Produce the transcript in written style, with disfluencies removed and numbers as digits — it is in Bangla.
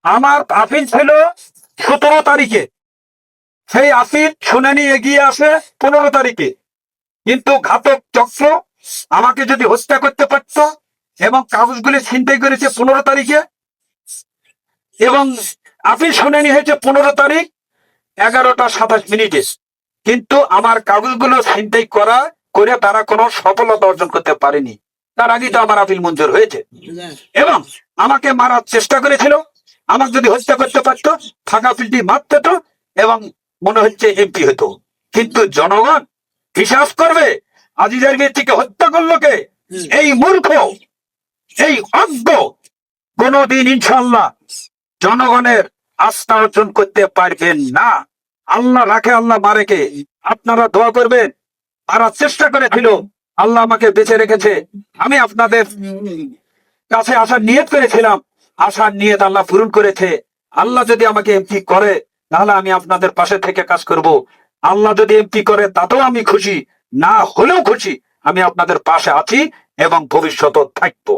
আমার আপিল ছিল 17 তারিখে, সেই আপিল শুনানি এগিয়ে আসে 15 তারিখে। কিন্তু ঘাতক চক্র আমাকে যদি হত্যা করতে পারত এবং কাগজগুলি ছিনতাই করেছে 15 তারিখে, এবং আপিল শুনানি হয়েছে 15 তারিখ 11টা 27 মিনিটে, কিন্তু আমার কাগজগুলো ছিনতাই করে তারা কোনো সফলতা অর্জন করতে পারেনি। তার আগে তো আমার আপিল মঞ্জুর হয়েছে, এবং আমাকে মারার চেষ্টা করেছিল। আমাকে যদি হত্যা করতে পারতো, ফাঁকা ফিল্টি মারতে তো, এবং মনে হচ্ছে এমপি হতো। কিন্তু জনগণ হিসাব করবে আজিজের ব্যক্তিকে হত্যা করলো কে? এই মূর্খ, এই অজ্ঞ কোনদিন ইনশাল্লাহ জনগণের আস্থা অর্জন করতে পারবেন না। আল্লাহ রাখে, আল্লাহ মারেকে। আপনারা দোয়া করবেন। মারার চেষ্টা করেছিল, আল্লাহ আমাকে বেঁচে রেখেছে। আমি আপনাদের কাছে আসার নিয়ত করেছিলাম, আসার নিয়ত আল্লাহ পূরণ করেছে। আল্লাহ যদি আমাকে এমপি করে, তাহলে আমি আপনাদের পাশে থেকে কাজ করব। আল্লাহ যদি এমপি করে, তাতেও আমি খুশি, না হলেও খুশি। আমি আপনাদের পাশে আছি এবং ভবিষ্যতেও থাকবো।